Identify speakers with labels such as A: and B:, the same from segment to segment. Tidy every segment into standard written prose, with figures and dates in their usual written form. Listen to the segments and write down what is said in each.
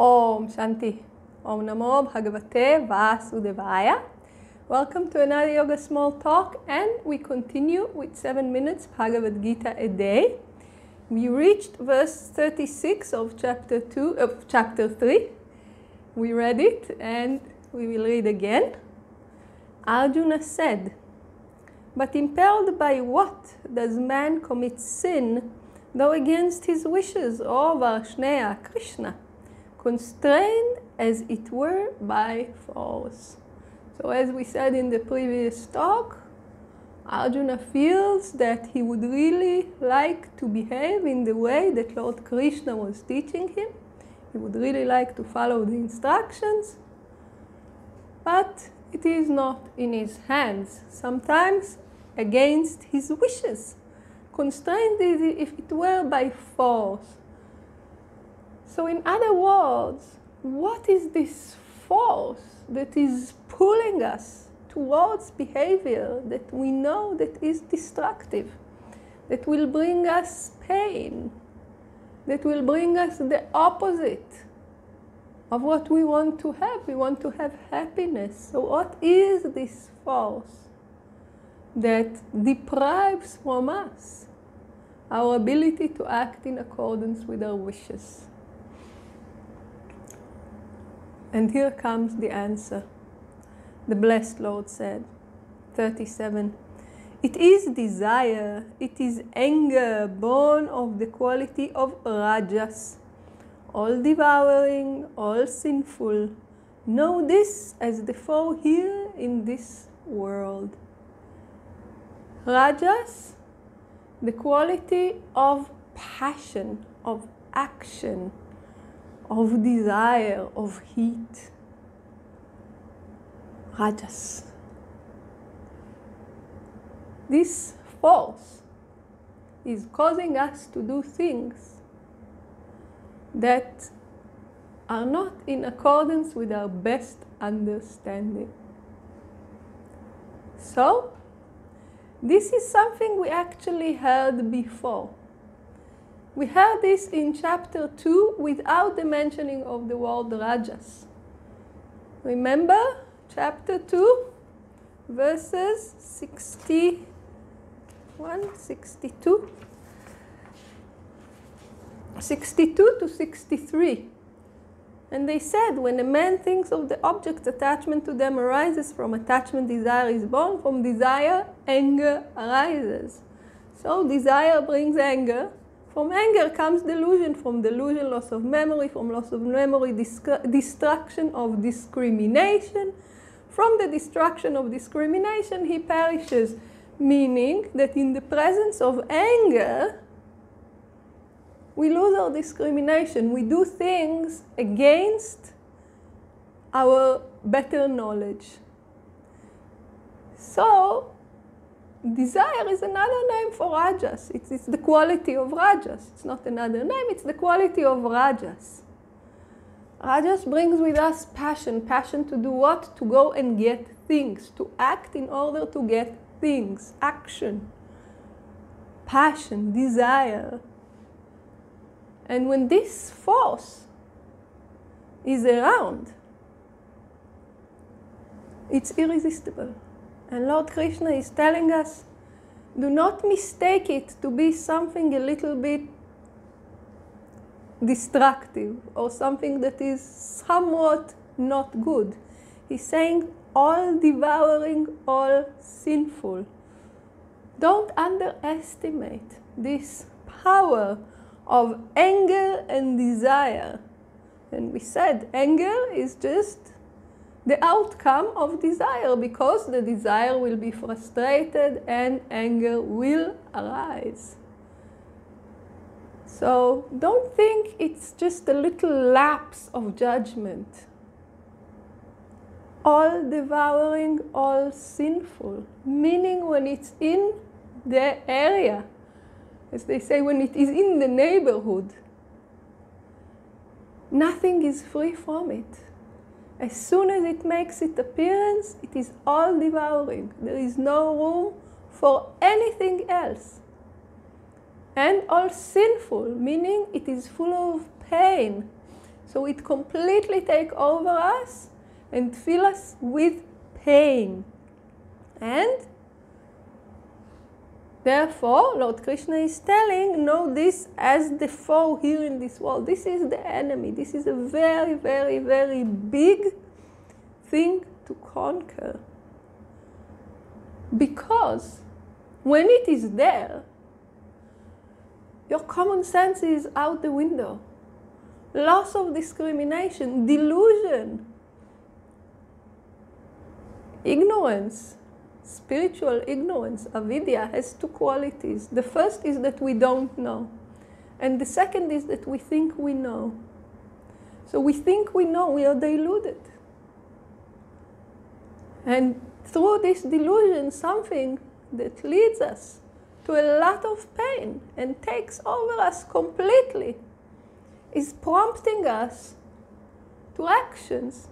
A: Om Shanti. Om Namo Bhagavate Vasudevaya. Welcome to another Yoga Small Talk, and we continue with 7 minutes Bhagavad Gita a day. We reached verse 36 of chapter 3. We read it and we will read again. Arjuna said, "But impelled by what does man commit sin, though against his wishes, O Varshneya Krishna, constrained as it were by force?" So as we said in the previous talk, Arjuna feels that he would really like to behave in the way that Lord Krishna was teaching him. He would really like to follow the instructions, but it is not in his hands. Sometimes against his wishes, constrained as if it were by force. So in other words, what is this force that is pulling us towards behavior that we know that is destructive, that will bring us pain, that will bring us the opposite of what we want to have? We want to have happiness. So what is this force that deprives from us our ability to act in accordance with our wishes? And here comes the answer. The blessed Lord said, 37, "It is desire, it is anger born of the quality of rajas, all devouring, all sinful. Know this as the foe here in this world." Rajas, the quality of passion, of action, of desire, of heat. Rajas. This force is causing us to do things that are not in accordance with our best understanding. So, this is something we actually heard before. We heard this in chapter 2 without the mentioning of the word rajas. Remember? Chapter 2, verses 62 to 63. And they said, when a man thinks of the objects, attachment to them arises. From attachment, desire is born. From desire, anger arises. So desire brings anger. From anger comes delusion. From delusion, loss of memory. From loss of memory, destruction of discrimination. From the destruction of discrimination, he perishes. Meaning that in the presence of anger, we lose our discrimination. We do things against our better knowledge. So, desire is another name for rajas. It's the quality of rajas. It's not another name, it's the quality of rajas. Rajas brings with us passion. Passion to do what? To go and get things. To act in order to get things. Action. Passion, desire. And when this force is around, it's irresistible. And Lord Krishna is telling us, do not mistake it to be something a little bit destructive or something that is somewhat not good. He's saying all devouring, all sinful. Don't underestimate this power of anger and desire. And we said anger is just the outcome of desire, because the desire will be frustrated and anger will arise. So don't think it's just a little lapse of judgment. All devouring, all sinful, meaning when it's in the area, as they say, when it is in the neighborhood, nothing is free from it. As soon as it makes its appearance, it is all devouring. There is no room for anything else. And all sinful, meaning it is full of pain. So it completely takes over us and fill us with pain. And therefore, Lord Krishna is telling, know this as the foe here in this world. This is the enemy. This is a very, very, very big thing to conquer. Because when it is there, your common sense is out the window. Loss of discrimination, delusion, ignorance, spiritual ignorance, avidya, has two qualities. The first is that we don't know. And the second is that we think we know. So we think we know, we are deluded. And through this delusion, something that leads us to a lot of pain and takes over us completely is prompting us to actions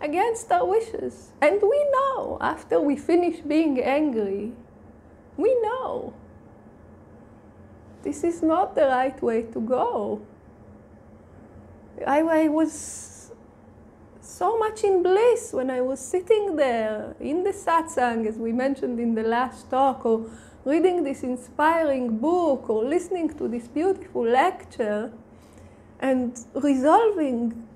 A: against our wishes. And we know, after we finish being angry, we know this is not the right way to go. I was so much in bliss when I was sitting there in the satsang, as we mentioned in the last talk, or reading this inspiring book, or listening to this beautiful lecture, and resolving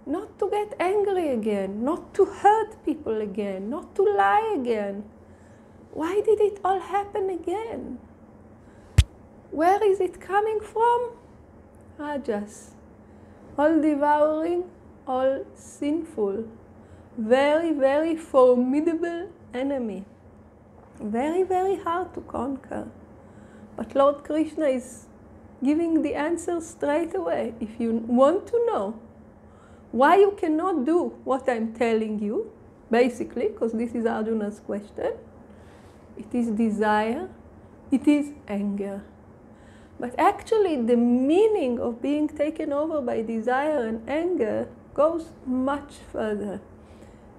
A: not to get angry again, not to hurt people again, not to lie again. Why did it all happen again? Where is it coming from? Rajas. All devouring, all sinful. Very, very formidable enemy. Very, very hard to conquer. But Lord Krishna is giving the answer straight away. If you want to know why you cannot do what I'm telling you, basically, because this is Arjuna's question, it is desire, it is anger. But actually, the meaning of being taken over by desire and anger goes much further.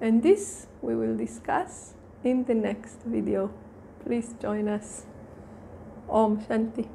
A: And this we will discuss in the next video. Please join us. Om Shanti.